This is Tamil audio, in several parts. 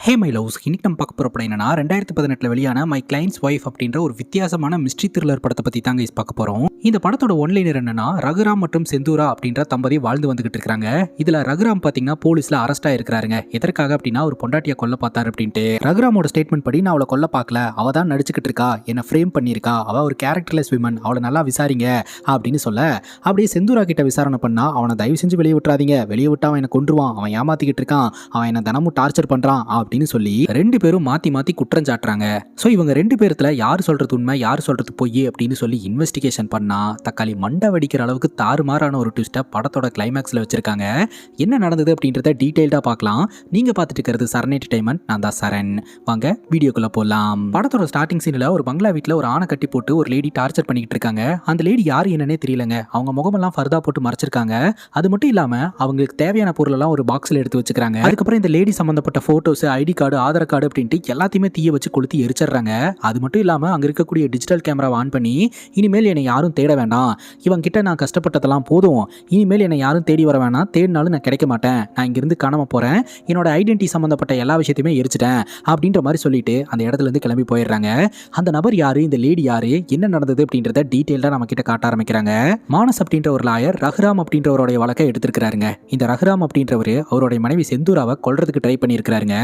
ஹே மை லவ்ஸ், இன்னைக்கு நம்ம பார்க்க போகிற படம் என்னன்னா 2018 வெளியான மை கிளைண்ட்ஸ் ஒய்ஃப் அப்படின்ற ஒரு வித்தியாசமான மிஸ்ட்ரி த்ரில்லர் படத்தை பற்றி தாங்க பார்க்க போகிறோம். இந்த படத்தோட ஒன்லைனர் என்னன்னா, ரகுராம் மற்றும் செந்தூரா அப்படின்ற தம்பதி வாழ்ந்து வந்துகிட்டு இருக்காங்க. இதில் ரகுராம் பார்த்தீங்கன்னா போலீஸில் அரெஸ்ட் ஆயிருக்காருங்க. எதற்காக அப்படின்னா ஒரு பொண்டாட்டியை கொல்ல பார்த்தாரு அப்படின்ட்டு. ரகுராமோட ஸ்டேட்மெண்ட் படி, நான் அவளை கொல்ல பார்க்கல, அவள் தான் நடிச்சுக்கிட்டு இருக்கா, என்னை ஃப்ரேம் பண்ணியிருக்கா, அவள் ஒரு கேரக்டர்லெஸ் விமன், அவளை நல்லா விசாரிங்க அப்படின்னு சொல்ல, அப்படியே செந்தூரா கிட்ட விசாரணை பண்ணா, அவனை தயவு செஞ்சு வெளியே விட்டுறாதீங்க, வெளியே விட்டு அவன் என்னை கொன்றுவான், அவன் ஏமாத்திக்கிட்டு இருக்கான், அவன் என்னை தினமும் டார்ச்சர் பண்ணுறான் அப்படின்னு சொல்லி ரெண்டு பேரும் மாத்தி மாத்தி குற்றம் சாட்டுறாங்க. ஸோ இவங்க ரெண்டு பேர்த்துல யார் சொல்றது உண்மை, யார் சொல்றது பொய் அப்படின்னு சொல்லி இன்வெஸ்டிகேஷன் பண்ணா தக்காளி மண்டை வெடிக்கிற அளவுக்கு தாறுமாறான ஒரு ட்விஸ்ட்டை படத்தோட கிளைமேக்ஸ்ல வச்சிருக்காங்க. என்ன நடந்தது அப்படின்றத டீடைல்டா பார்க்கலாம். நீங்க பார்த்துட்டு இருக்கிறது சரண் என்டர்டைன்மெண்ட். நான் தான் சரண். வாங்க வீடியோக்குள்ள போலாம். படத்தோட ஸ்டார்டிங் சீன்ல ஒரு பங்களா வீட்டில் ஒரு ஆணை கட்டி போட்டு ஒரு லேடி டார்ச்சர் பண்ணிக்கிட்டு இருக்காங்க. அந்த லேடி யாரு என்னன்னே தெரியலங்க. அவங்க முகமெல்லாம் ஃபர்தா போட்டு மறைச்சிருக்காங்க. அது மட்டும் இல்லாம அவங்களுக்கு தேவையான பொருள் எல்லாம் ஒரு பாக்ஸ்ல எடுத்து வச்சுக்கிறாங்க. அதுக்கப்புறம் இந்த லேடி சம்பந்தப்பட்ட photos, ID card, Aadhaar card அப்படின்ட்டு எல்லாத்தையுமே தீய வச்சு கொளுத்தி எரிச்சிடுறாங்க. அது மட்டும் இல்லாம அங்க இருக்கக்கூடிய டிஜிட்டல் கேமராவை ஆன் பண்ணி, இனிமேல் என்னை யாரும் தேட வேண்டாம், இவங்க கிட்ட நான் கஷ்டப்பட்டதெல்லாம் போதும், இனிமேல் என்னை யாரும் தேடி வர வேணாம், தேடினாலும் நான் கிடைக்க மாட்டேன், நான் இங்கிருந்து காணாம போறேன், என்னோட ஐடென்டிட்டி சம்பந்தப்பட்ட எல்லா விஷயத்தையுமே எரிச்சிட்டேன் அப்படின்ற மாதிரி சொல்லிட்டு அந்த இடத்துல இருந்து கிளம்பி போயிடுறாங்க. அந்த நபர் யாரு, இந்த லேடி யாரு, என்ன நடந்தது அப்படின்றத டீடைல்டா நம்ம கிட்ட காட்ட ஆரம்பிக்கிறாங்க. மானஸ் அப்படின்ற ஒரு லாயர் ரகுராம் அப்படின்றவருடைய வழக்கை எடுத்திருக்கிறாருங்க. இந்த ரகுராம் அப்படின்றவர் அவருடைய மனைவி செந்தூராவை கொல்றதுக்கு ட்ரை பண்ணியிருக்கிறாருங்க.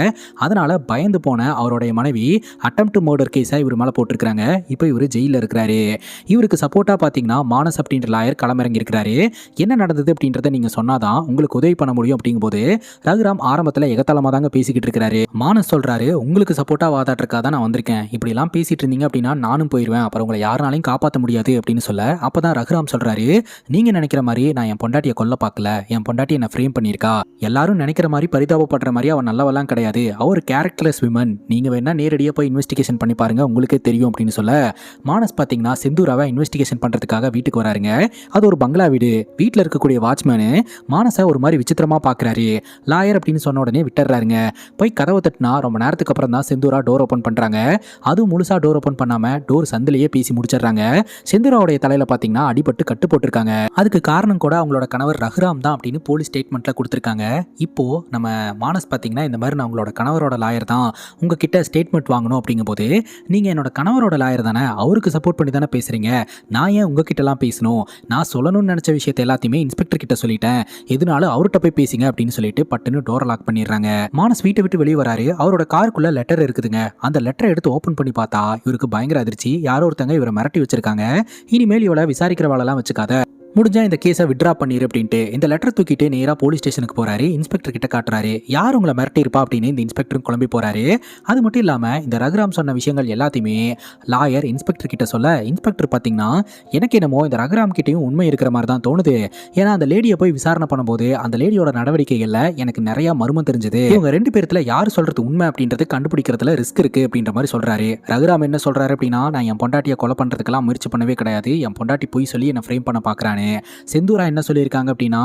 அதனால பயந்து போன அவருடைய மனைவி அட்டெம்ப்ட் மர்டர் கேஸை இவர் மேலே போட்டிருக்காங்க. இப்போ இவர் ஜெயிலில் இருக்கிறாரு. இவருக்கு சப்போர்ட்டா பார்த்தீங்கன்னா மானஸ் அப்படின்ற லாயர் களமிறங்கி இருக்கிறாரு. என்ன நடந்தது அப்படின்றத நீங்க சொன்னாதான் உங்களுக்கு உதவி பண்ண முடியும் அப்படிங்கும்போது ரகுராம் ஆரம்பத்தில் எகத்தலமாக தாங்க பேசிக்கிட்டு இருக்கிறாரு. மானஸ் சொல்றாரு, உங்களுக்கு சப்போர்ட்டா வாதாட்டுறதுக்காக தான் நான் வந்திருக்கேன், இப்படி எல்லாம் பேசிட்டு இருந்தீங்க அப்படின்னா நானும் போயிடுவேன், அப்புறம் உங்களை யாருனாலையும் காப்பாற்ற முடியாது அப்படின்னு சொல்ல, அப்பதான் ரகுராம் சொல்றாரு, நீங்க நினைக்கிற மாதிரி நான் என் பொண்டாட்டியை கொல்ல பார்க்கல, என் பொண்டாட்டி என்ன ஃப்ரேம் பண்ணியிருக்கா, எல்லாரும் நினைக்கிற மாதிரி பரிதாபப்படுற மாதிரி அவன் நல்லவெல்லாம் கிடையாது, அவர் கேரக்டர்லெஸ் விமன், நீங்க வேணா நேரடியாக போய் இன்வெஸ்டிகேஷன் பண்ணி பாருங்க, உங்களுக்கே தெரியும் அப்படின்னு சொல்ல, மானஸ் பார்த்தீங்கன்னா செந்தூராவை இன்வெஸ்டிகேஷன் பண்றதுக்காக வீட்டுக்கு வராருங்க. அது ஒரு பங்களா வீடு. வீட்டில் இருக்கக்கூடிய வாட்ச்மேனு மானஸை ஒரு மாதிரி விசித்திரமா பார்க்குறாரு. லாயர் அப்படின்னு சொன்ன உடனே விட்டுறாருங்க. போய் கதவை தட்டினா ரொம்ப நேரத்துக்கு அப்புறம் தான் செந்தூரா டோர் ஓப்பன் பண்றாங்க. அதுவும் முழுசா டோர் ஓப்பன் பண்ணாம டோர் சந்திலேயே பேசி முடிச்சிடுறாங்க. செந்தூராவுடைய தலையில பார்த்தீங்கன்னா அடிபட்டு கட்டு போட்டிருக்காங்க. அதுக்கு காரணம் கூட அவங்களோட கணவர் ரகுராம் தான் அப்படின்னு போலீஸ் ஸ்டேட்மெண்ட்ல கொடுத்துருக்காங்க. இப்போ நம்ம மானஸ் பார்த்தீங்கன்னா இந்த மாதிரி நான் உங்களோட கணவரோட லாயர் தான், உங்ககிட்ட ஸ்டேட்மெண்ட் வாங்கணும் அப்படிங்கும்போது, நீங்கள் என்னோட கணவரோட லாயர் தானே, அவருக்கு சப்போர்ட் பண்ணி தானே பேசுகிறீங்க, நான் ஏன் உங்ககிட்டலாம் பேசணும், நான் சொல்லணும்னு நினச்ச விஷயத்தை எல்லாத்தையுமே இன்ஸ்பெக்டர் கிட்ட சொல்லிட்டேன், எதுனாலும் அவர்கிட்ட போய் பேசுங்க அப்படின்னு சொல்லிட்டு பட்டுன்னு டோரை லாக் பண்ணிடுறாங்க. மானஸ் வீட்டை விட்டு வெளியே வராரு. அவரோட காருக்குள்ள லெட்டர் இருக்குதுங்க. அந்த லெட்டரை எடுத்து ஓப்பன் பண்ணி பார்த்தா இவருக்கு பயங்கர அதிர்ச்சி. யாரோ ஒருத்தங்க இவரை மிரட்டி வச்சிருக்காங்க. இனிமேல் இவளை விசாரிக்கிறவாளெல்லாம் வச்சுக்காத, முடிஞ்சா இந்த கேஸை விட்ரா பண்ணிரு அப்படின்ட்டு இந்த லெட்டர் தூக்கிட்டு நேராக போலீஸ் ஸ்டேஷனுக்கு போறாரு. இன்ஸ்பெக்டர் கிட்ட காட்டுறாரு, யார் உங்களை மிரட்டி இருப்பா அப்படின்னு இந்த இன்ஸ்பெக்டரும் குழம்பி போறாரு. அது மட்டும் இல்லாம இந்த ரகுராம் சொன்ன விஷயங்கள் எல்லாத்தையுமே லாயர் இன்ஸ்பெக்டர் கிட்ட சொல்ல, இன்ஸ்பெக்டர் பார்த்தீங்கன்னா எனக்கு என்னமோ இந்த ரகுராம் கிட்டையும் உண்மை இருக்கிற மாதிரி தான் தோணுது, ஏன்னா அந்த லேடியை போய் விசாரணை பண்ணும்போது அந்த லேடியோட நடவடிக்கைகள்ல எனக்கு நிறைய மர்மம் தெரிஞ்சது, இவங்க ரெண்டு பேர்த்துல யார் சொல்றது உண்மை அப்படின்றது கண்டுபிடிக்கிறதுல ரிஸ்க் இருக்கு அப்படின்ற மாதிரி சொல்றாரு. ரகுராம் என்ன சொல்றாரு அப்படின்னா, நான் என் பொண்டாட்டியை கொலை பண்றதுக்கெல்லாம் முயற்சி பண்ணவே கிடையாது, என் பொண்டாட்டி போய் சொல்லி என்ன ஃப்ரேம் பண்ண பாக்குறானே. செந்தூரா என்ன சொல்லியிருக்காங்க அப்படின்னா,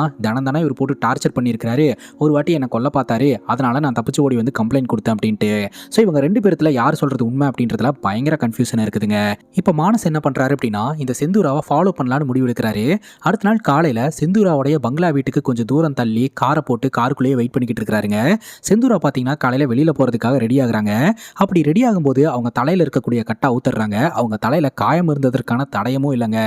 தானே இவர் போட்டு டார்ச்சர் பண்ணியிருக்காரு, ஒரு வாட்டி என்னை கொல்ல பார்த்தாரு, அதனால நான் தப்பிச்சு ஓடி வந்து கம்ப்ளைண்ட் கொடுத்தேன் அப்படின்ட்டு. ஸோ இவங்க ரெண்டு பேர்த்துல யார் சொல்றது உண்மை அப்படின்றதுல பயங்கர கன்ஃபியூஷன் இருக்குதுங்க. இப்போ மானஸ் என்ன பண்றாரு அப்படின்னா, இந்த செந்தூராவை ஃபாலோ பண்ணலான்னு முடிவு எடுக்கிறாரு. அடுத்த நாள் காலையில செந்தூராவுடைய பங்களா வீட்டுக்கு கொஞ்சம் தூரம் தள்ளி காரை போட்டு காருக்குள்ளேயே வெயிட் பண்ணிக்கிட்டு இருக்கிறாருங்க. செந்தூரா பார்த்தீங்கன்னா காலையில வெளியில போறதுக்காக ரெடி ஆகுறாங்க. அப்படி ரெடி ஆகும்போது அவங்க தலையில இருக்கக்கூடிய கட்டை ஊத்துறாங்க. அவங்க தலையில காயம் இருந்ததற்கான தடயமும் இல்லைங்க.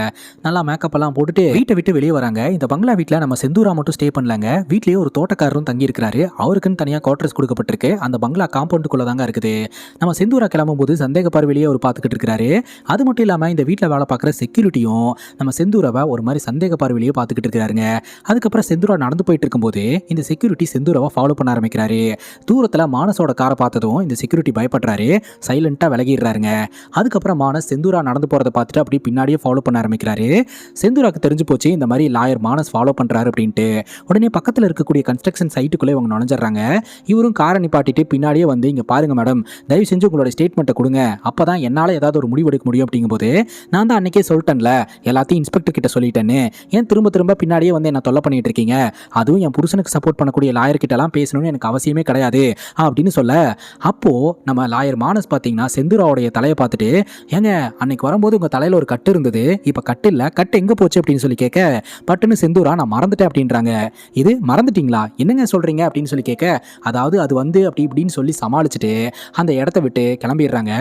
நல்லா மேக்கப் எல்லாம் போட்டுட்டு வீட்டை விட்டு வெளியே வராங்க. இந்த பங்களா வீட்டில் நம்ம செந்தூரா மட்டும் ஸ்டே பண்ணலங்க. வீட்லயே ஒரு தோட்டக்காரரும் தங்கி இருக்கிறாரு. அவருக்குன்னு தனியாக குவார்டர்ஸ் கொடுக்கப்பட்டிருக்கு. அந்த பங்களா காம்பவுண்டுக்குள்ள தாங்க இருக்குது. நம்ம செந்தூரா கிளம்பும் போது சந்தேக பார்வையிலேயே அவர் பார்த்துக்கிட்டு இருக்கிறாரு. அது மட்டும் இல்லாமல் இந்த வீட்டில் வேலை பார்க்குற செக்யூரிட்டியும் நம்ம செந்தூராவை ஒரு மாதிரி சந்தேக பார்வையிலேயே பார்த்துக்கிட்டு இருக்கிறாருங்க. அதுக்கப்புறம் செந்தூரா நடந்து போயிட்டு இருக்கும்போது இந்த செக்யூரிட்டி செந்தூராவை ஃபாலோ பண்ண ஆரம்பிக்கிறாரு. தூரத்தில் மானஸோட காரை பார்த்ததும் இந்த செக்யூரிட்டி பயப்படுறாரு. சைலண்டா விலகிடுறாருங்க. அதுக்கப்புறம் மானஸ் செந்தூரா நடந்து போறதை பார்த்துட்டு அப்படியே பின்னாடியே ஃபாலோ பண்ண ஆரம்பிக்கிறாரு. செந்தூராக்கு தெரிஞ்சு போச்சு இந்த மாதிரி லாயர் மானஸ் ஃபாலோ பண்றாரு அப்படின்ட்டு. உடனே பக்கத்தில் இருக்கக்கூடிய கன்ஸ்ட்ரக்ஷன் சைட்டுக்குள்ளே இவங்க நுழைஞ்சிடறாங்க. இவரும் காரை நிப்பாட்டிட்டு பின்னாடியே வந்து, இங்க பாருங்க மேடம், தயவு செஞ்சு உங்களோட ஸ்டேட்மெண்ட்டை கொடுங்க, அப்பதான் என்னால் ஏதாவது ஒரு முடிவு எடுக்க முடியும் அப்படிங்கும்போது, நான் தான் அன்னைக்கே சொல்லிட்டேன்ல எல்லாத்தையும் இன்ஸ்பெக்டர் கிட்ட சொல்லிட்டேன்னு, ஏன் திரும்ப திரும்ப பின்னாடியே வந்து என்ன தொல்லை பண்ணிட்டு இருக்கீங்க, அதுவும் என் புருஷனுக்கு சப்போர்ட் பண்ணக்கூடிய லாயர் கிட்ட எல்லாம் பேசணும்னு எனக்கு அவசியமே கிடையாது அப்படின்னு சொல்ல, அப்போ நம்ம லாயர் மானஸ் பார்த்தீங்கன்னா செந்தூராவுடைய தலையை பார்த்துட்டு, ஏங்க அன்னைக்கு வரும்போது உங்க தலையில ஒரு கட்டு இருந்தது, இப்ப கட்டு இல்ல, கட்டு எங்க போச்சு அப்படின்னு சொல்லி சொல்லி கேட்க பட்டுன்னு செந்தூரா நான் மறந்துட்டேன் அப்படின்றாங்க. இது மறந்துட்டீங்களா, என்னங்க சொல்றீங்க அப்படின்னு சொல்லி கேட்க, அதாவது அது வந்து அப்படி இப்படின்னு சொல்லி சமாளிச்சுட்டு அந்த இடத்த விட்டு கிளம்பிடுறாங்க.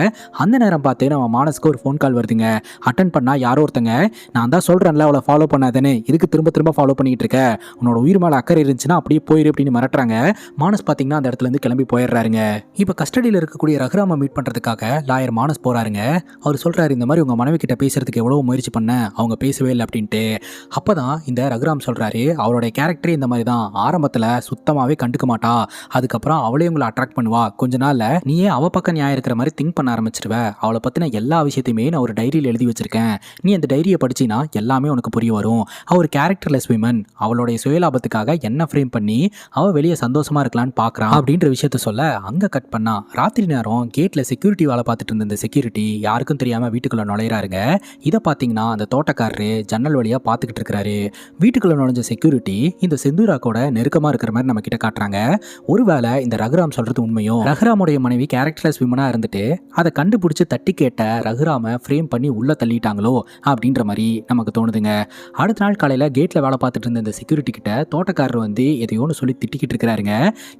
அந்த நேரம் பார்த்து நம்ம மானஸ்க்கு ஒரு ஃபோன் கால் வருதுங்க. அட்டன் பண்ணா யாரோ ஒருத்தங்க, நான் தான் சொல்றேன்ல அவளை ஃபாலோ பண்ணாதேன்னு, இதுக்கு திரும்ப திரும்ப ஃபாலோ பண்ணிட்டு இருக்க, உன்னோட உயிர் மேல அக்கறை இருந்துச்சுன்னா அப்படியே போயிரு அப்படின்னு மிரட்டுறாங்க. மானஸ் பாத்தீங்கன்னா அந்த இடத்துல இருந்து கிளம்பி போயிடுறாருங்க. இப்ப கஸ்டடியில் இருக்கக்கூடிய ரகுராம மீட் பண்றதுக்காக லாயர் மானஸ் போறாருங்க. அவர் சொல்றாரு, இந்த மாதிரி உங்க மனைவி கிட்ட பேசுறதுக்கு எவ்வளவு முயற்சி பண்ண, அவங்க பேசவே இல்லை அப்படின்ட்டு. அப்பதான் இந்த ரகுராம் சொல்றாரு, அவருடைய கேரக்டரே இந்த மாதிரி தான், ஆரம்பத்துல சுத்தமாவே கண்டுக்க மாட்டா, அதுக்கப்புறம் அவளே உங்களை அட்ராக்ட் பண்ணுவா, கொஞ்ச நாள்ல நீயே அவ பக்கம் நியாயம் இருக்கிற மாதிரி திங்க் பண்ண ஆரம்பிச்சிருவ, அவளை பத்தின எல்லா விஷயத்தையுமே நான் ஒரு டைரியில் எழுதி வச்சிருக்கேன், நீ அந்த டைரியை படிச்சினா எல்லாமே உனக்கு புரிய வரும், அவர் கேரக்டர்லெஸ் விமன், அவளுடைய சுயலாபத்துக்காக என்ன ஃப்ரேம் பண்ணி அவ வெளியே சந்தோஷமா இருக்கலான்னு பாக்குறான் அப்படின்ற விஷயத்த சொல்ல அங்க கட் பண்ணா ராத்திரி நேரம் கேட்ல செக்யூரிட்டி வேலை பார்த்துட்டு இருந்த இந்த செக்யூரிட்டி யாருக்கும் தெரியாம வீட்டுக்குள்ள நுழையிறாருங்க. இதை பாத்தீங்கன்னா அந்த தோட்டக்காரரு ஜன்னல் வழியா பாத்துக்கிட்டு இருக்காரு. வீட்டுக்குள்ள நுழைஞ்ச செக்யூரிட்டி இந்த செந்தூரா கூட நெருக்கமா இருக்கிற மாதிரி நம்ம கிட்ட காட்டுறாங்க. ஒருவேளை இந்த ரகுராம் சொல்றது உண்மையும், ரகுராமுடைய மனைவி கேரக்டர்லெஸ் விமனா இருந்துட்டு அதை கண்டுபிடிச்சு தட்டி கேட்ட ரகுராம ஃப்ரேம் பண்ணி உள்ள தள்ளிட்டாங்களோ அப்படின்ற மாதிரி நமக்கு தோணுதுங்க. அடுத்த நாள் காலையில கேட்ல வேலை பார்த்துட்டு இருந்த இந்த செக்யூரிட்டி கிட்ட தோட்டக்காரர் வந்து எதையோன்னு சொல்லி திட்டிக்கிட்டு இருக்கிறாருங்க.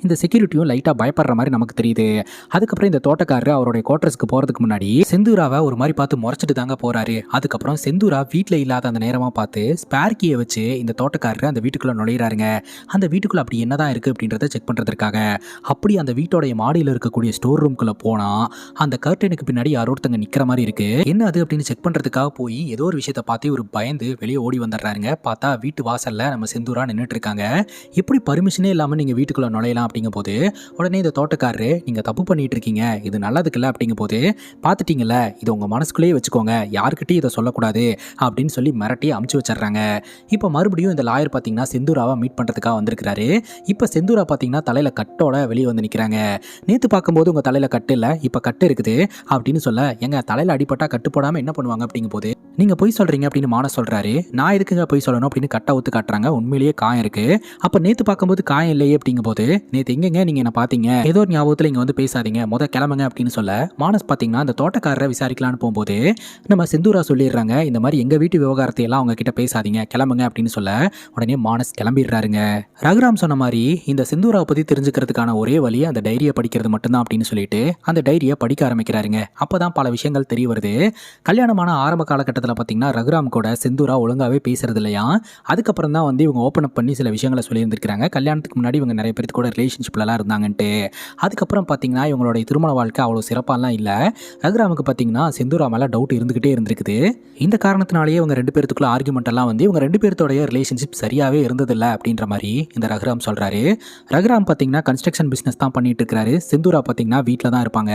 இந்த செக்யூரிட்டியும் லைட்டா பயப்படுற மாதிரி நமக்கு தெரியுது. அதுக்கப்புறம் இந்த தோட்டக்காரர் அவருடைய குவார்டர்ஸ்க்கு போறதுக்கு முன்னாடி செந்தூராவை ஒரு மாதிரி பார்த்து முறைச்சிட்டு தாங்க போறாரு. அதுக்கப்புறம் செந்தூரா வீட்டில் இல்லாத அந்த நேரமா பார்த்து ஸ்பேர் கீயை வச்சு இந்த தோட்டக்காரர் அந்த வீட்டுக்குள்ள நுழையிறாருங்க. அந்த வீட்டுக்குள்ள அப்படி என்னதான் இருக்கு அப்படின்றத செக் பண்றதுக்காக. அப்படி அந்த வீட்டோடைய மாடியில் இருக்கக்கூடிய ஸ்டோர் ரூம்குள்ள போனா அந்த கர்டனுக்கு பின்னாடி யாரோ ஒருத்தங்க நிக்கிற மாதிரி இருக்கு. என்ன அது அப்படின்னு செக் பண்றதுக்காக போய் ஏதோ ஒரு விஷயத்த பார்த்து ஒரு பயந்து வெளியே ஓடி வந்துடுறாருங்க. பார்த்தா வீட்டு வாசல்ல நம்ம செந்தூரா நின்றுட்டு இருக்காங்க. எப்படி பர்மிஷனே இல்லாம நீங்க வீட்டுக்குள்ள நுழையலாம் அப்படிங்கும் போது உடனே இந்த தோட்டக்காரரு, நீங்க தப்பு பண்ணிட்டு இருக்கீங்க, இது நல்லதுக்கு இல்லை அப்படிங்கும் போது, பார்த்துட்டீங்கல்ல இது உங்க மனசுக்குள்ளேயே வச்சுக்கோங்க, யாருக்கிட்டையும் இதை சொல்லக்கூடாது அப்படின்னு சொல்லி மிரட்டி அமுச்சு வச்சிடறாங்க. இப்போ மறுபடியும் இந்த லாயர் பார்த்தீங்கன்னா செந்தூராவை மீட் பண்றதுக்காக வந்திருக்கிறாரு. இப்போ செந்தூரா பார்த்தீங்கன்னா தலையில கட்டோட வெளியே வந்து நிற்கிறாங்க. நேற்று பார்க்கும்போது உங்க தலையில கட்டு இல்லை, இப்போ கட்டு இருக்குது அப்படின்னு சொல்ல, எங்க தலையில அடிப்பட்டா கட்டு போடாம என்ன பண்ணுவாங்க அப்படிங்கும் போது, நீங்க பொய் சொல்றீங்க அப்படின்னு மான சொல்றாரு. நான் எதுக்குங்க பொய் சொல்லணும் அப்படின்னு கட்டை ஒத்து காட்டுறாங்க. உண்மையிலேயே காயம் இருக்கு. அப்ப நேத்து பார்க்கும்போது காயம் இல்லையே அப்படிங்கும் போது, நேத்து எங்கங்க நீங்க என்ன பாத்தீங்க, ஏதோ ஒரு ஞாபகத்துல இங்க வந்து பேசாதீங்க, கிளம்புங்க அப்படின்னு சொல்ல, மானஸ் பாத்தீங்கன்னா அந்த தோட்டக்காரரை விசாரிக்கலான்னு போகும்போது நம்ம செந்தூரா சொல்லிடுறாங்க, இந்த மாதிரி எங்க வீட்டு விவகாரத்தை எல்லாம் அவங்க கிட்ட பேசாதீங்க, கிளம்புங்க அப்படின்னு சொல்ல உடனே மானஸ் கிளம்பிடுறாருங்க. ரகுராம் சொன்ன மாதிரி இந்த செந்தூராவை பத்தி தெரிஞ்சுக்கிறதுக்கான ஒரே வழி அந்த டைரியை படிக்கிறது மட்டும்தான் அப்படின்னு சொல்லிட்டு அந்த டைரியை படிக்க ஆரம்பிக்கிறாருங்க. அப்பதான் பல விஷயங்கள் தெரிய வருது. கல்யாணமான ஆரம்ப காலகட்டத்தில் பார்த்தீங்கன்னா ரகுராம் கூட செந்தூரா ஒழுங்காவே பேசுறது இல்லையா. அதுக்கப்புறம் தான் வந்து இவங்க ஓப்பன் அப் பண்ணி சில விஷயங்களை சொல்லியிருந்திருக்காங்க. கல்யாணத்துக்கு முன்னாடி இவங்க நிறைய பேருக்கு கூட ரிலேஷன்ஷிப்லாம் இருந்தாங்கன்ட்டு. அதுக்கப்புறம் பார்த்தீங்கன்னா இவங்களுடைய திருமண வாழ்க்கை அவ்வளோ சிறப்பாலாம் இல்லை. ரகுராமுக்கு பார்த்தீங்கன்னா செந்தூரா மேலே டவுட் இருந்துகிட்டே இருந்திருக்குது. இந்த காரணத்தினாலேயே இவங்க ரெண்டு பேருக்குள்ள ஆர்குமெண்ட் எல்லாம் வந்து இவங்க ரெண்டு பேர்த்தோடைய ரிலேஷன்ஷிப் சரியாவே இருந்ததில்லை அப்படின்ற மாதிரி இந்த ரகுராம் சொல்றாரு. ரகுராம் பார்த்தீங்கன்னா கன்ஸ்ட்ரக்ஷன் பிஸ்னஸ் தான் பண்ணிட்டு இருக்காரு. செந்தூரா பார்த்தீங்கன்னா வீட்டில் தான் இருப்பாங்க.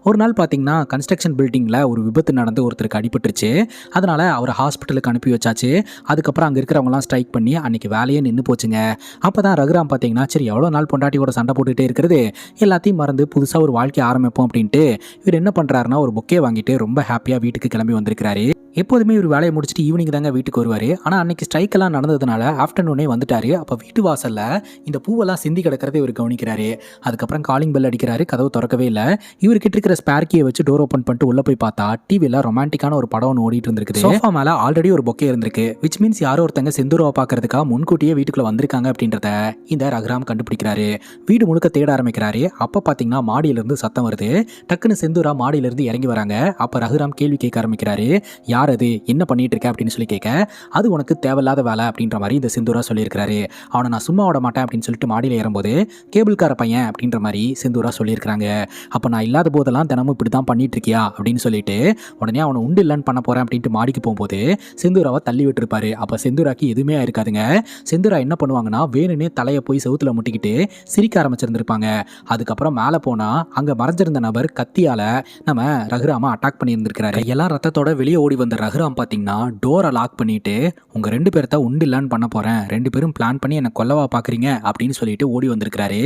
ஒரு நாள் பார்த்தீங்கன்னா கன்ஸ்ட்ரக்ஷன் பில்டிங்கில் ஒரு விபத்து நடந்து ஒருத்தருக்கு அடிபட்டுருச்சு. அதனால அவர் ஹாஸ்பிட்டலுக்கு அனுப்பி வச்சாச்சு. அதுக்கப்புறம் அங்கே இருக்கிறவங்களாம் ஸ்ட்ரைக் பண்ணி அன்னைக்கு வேலையே நின்று போச்சுங்க. அப்போ தான் ரகுராம் பார்த்தீங்கன்னா சரி எவ்வளோ நாள் பொண்டாட்டியோட சண்டை போட்டுகிட்டே இருக்கிறது, எல்லாத்தையும் மறந்து புதுசாக ஒரு வாழ்க்கை ஆரம்பிப்போம் அப்படின்ட்டு இவர் என்ன பண்ணுறாருன்னா ஒரு பொக்கே வாங்கிட்டு ரொம்ப ஹாப்பியாக வீட்டுக்கு கிளம்பி வந்திருக்கிறாரு. எப்போதுமே ஒரு வேலையை முடிச்சுட்டு ஈவினிங் தாங்க வீட்டுக்கு வருவார். ஆனால் அன்னைக்கு ஸ்ட்ரைக் எல்லாம் நடந்ததுனால ஆஃப்டர்நூனே வந்துட்டாரு. அப்போ வீட்டு வாசலில் இந்த பூவெல்லாம் சிந்தி கிடக்கிறத இவர் கவனிக்கிறாரு. அதுக்கப்புறம் காலிங் பெல் அடிக்கிறாரு. கதவு திறக்கவே இல்லை. இவர்கிட்ட இருக்கிற ஸ்பேர்க்கியை வச்சு டோர் ஓப்பன் பண்ணிட்டு உள்ள போய் பார்த்தா டிவியில் ரொமான்டிக்கான ஒரு படம் ஒன்று ஓடிட்டு இருந்திருக்கு. சோஃபா மேலே ஆல்ரெடி ஒரு பொக்கே இருந்திருக்கு. விச் மீன்ஸ் யாரோ ஒருத்தங்க செந்தூராவை பார்க்கறதுக்காக முன்கூட்டியே வீட்டுக்குள்ள வந்திருக்காங்க அப்படின்றத இந்த ரகுராம் கண்டுபிடிக்கிறாரு. வீடு முழுக்க தேட ஆரம்பிக்கிறாரு. அப்போ பார்த்தீங்கன்னா மாடியிலிருந்து சத்தம் வருது. டக்குன்னு செந்தூரா மாடியிலிருந்து இறங்கி வராங்க. அப்போ ரகுராம் கேள்வி கேட்க ஆரம்பிக்கிறாரு. யார் அது, என்ன பண்ணிட்டு இருக்க அப்படின்னு சொல்லி கேட்க, அது உனக்கு தேவையில்லாத வேலை அப்படின்ற மாதிரி இந்த செந்தூரா சொல்லியிருக்கிறாரு. அவனை நான் சும்மா விட மாட்டேன் அப்படின்னு சொல்லிட்டு மாடியில் ஏறும்போது கேபிள்கார பையன் அப்படின்ற மாதிரி செந்தூரா சொல்லியிருக்கிறாங்க. அப்போ நான் இல்லாத போதெல்லாம் தினமும் இப்படி தான் பண்ணிட்டு இருக்கியா அப்படின்னு சொல்லிட்டு உடனே அவனை உண்டு இல்லைன்னு பண்ண போறேன் அப்படின்ட்டு மாடிக்கு போகும்போது செந்தூராவை தள்ளி விட்டுருப்பாரு. அப்போ செந்தூராக்கு எதுவுமே இருக்காதுங்க. செந்தூரா என்ன பண்ணுவாங்கன்னா வேணுன்னே தலையை போய் செவுத்துல முட்டிக்கிட்டு சிரிக்க ஆரம்பிச்சிருந்திருப்பாங்க. அதுக்கப்புறம் மேலே போனா அங்க மறைஞ்சிருந்த நபர் கத்தியால நம்ம ரகுராம அட்டாக் பண்ணியிருந்திருக்கிறாரு. எல்லாம் ரத்தத்தோட வெளியே ஓடி வந்த ரகுராம் பார்த்தீங்கன்னா டோரை லாக் பண்ணிட்டு உங்க ரெண்டு பேர்த்த உண்டு இல்லைன்னு பண்ண போறேன், ரெண்டு பேரும் பிளான் பண்ணி என்ன கொல்லவா பாக்குறீங்க அப்படின்னு சொல்லிட்டு ஓடி வந்திருக்கிறாரு.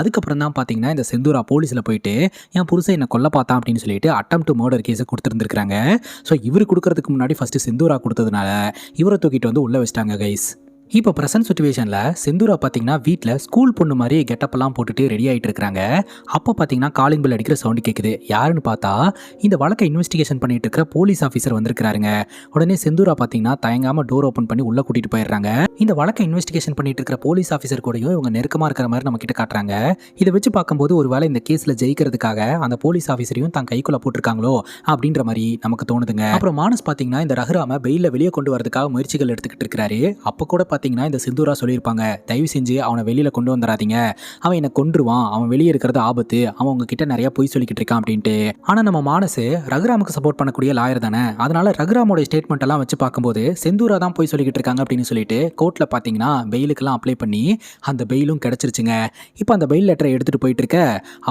அதுக்கப்புறம் தான் பார்த்தீங்கன்னா இந்த செந்தூரா போலீஸ்ல போயிட்டு என் புருஷன் என்ன கொல்ல பார்த்தான் அப்படின்னு சொல்லிட்டு அட்டெம்ப்ட் டு மர்டர் கேஸை கொடுத்துருந்துருக்காங்க. ஸோ இவர் கொடுக்கறதுக்கு முன்னாடி ஃபர்ஸ்ட் செந்தூரா கொடுத்ததுனால இவரை தூக்கிட்டு வந்து உள்ள வச்சிட்டாங்க கைஸ். இப்போ ப்ரெசன்ட் சுச்சுவேஷனில் செந்தூரா பார்த்தீங்கன்னா வீட்டில் ஸ்கூல் பொண்ணு மாதிரி கெட்டப்பெல்லாம் போட்டுட்டு ரெடி ஆகிட்டு இருக்காங்க. அப்போ பார்த்தீங்கன்னா காலிங் பெல் அடிக்கிற சவுண்டு கேட்குது. யாருன்னு பார்த்தா இந்த வழக்கை இன்வெஸ்டிகேஷன் பண்ணிட்டு இருக்கிற போலீஸ் ஆஃபீஸர் வந்திருக்காருங்க. உடனே செந்தூரா பார்த்தீங்கன்னா தயங்காமல் டோர் ஓப்பன் பண்ணி உள்ளே கூட்டிட்டு போயிடுறாங்க. இந்த வழக்கை இன்வெஸ்டிகேஷன் பண்ணிட்டு இருக்கிற போலீஸ் ஆஃபீஸர் கூடயும் இவங்க நெருக்கமாக இருக்கிற மாதிரி நம்ம கிட்ட காட்டுறாங்க. இதை வச்சு பார்க்கும்போது ஒரு வேளை இந்த கேஸில் ஜெயிக்கிறதுக்காக அந்த போலீஸ் ஆஃபீஸரையும் தான் கைக்குள்ள போட்டிருக்காங்களோ அப்படின்ற மாதிரி நமக்கு தோணுதுங்க. அப்புறம் மானஸ் பார்த்தீங்கன்னா இந்த ரகுராம பெயில வெளியே கொண்டு வரதுக்காக முயற்சிகள் எடுத்துக்கிட்டு இருக்காரு. அப்போ கூட பார்த்தீங்கன்னா இந்த செந்தூரா சொல்லியிருப்பாங்க, தயவு செஞ்சு அவனை வெளியில் கொண்டு வந்துடாதீங்க, அவன் என்னை கொன்றுவான், அவன் வெளியே இருக்கிறது ஆபத்து, அவன் உங்ககிட்ட நிறைய பொய் சொல்லிக்கிட்டு இருக்கான் அப்படின்ட்டு. ஆனால் நம்ம மானஸ் ரகுராமுக்கு சப்போர்ட் பண்ணக்கூடிய லாயர் தானே, அதனால ரகுராமோட ஸ்டேட்மெண்ட் எல்லாம் வச்சு பார்க்கும்போது செந்தூரா தான் போய் சொல்லிக்கிட்டு இருக்காங்க அப்படின்னு சொல்லிட்டு கோர்ட்டில் பார்த்தீங்கன்னா பெயிலுக்கெல்லாம் அப்ளை பண்ணி அந்த பெயிலும் கிடைச்சிருச்சுங்க. இப்போ அந்த பெயில் லெட்டரை எடுத்துகிட்டு போயிட்டு இருக்க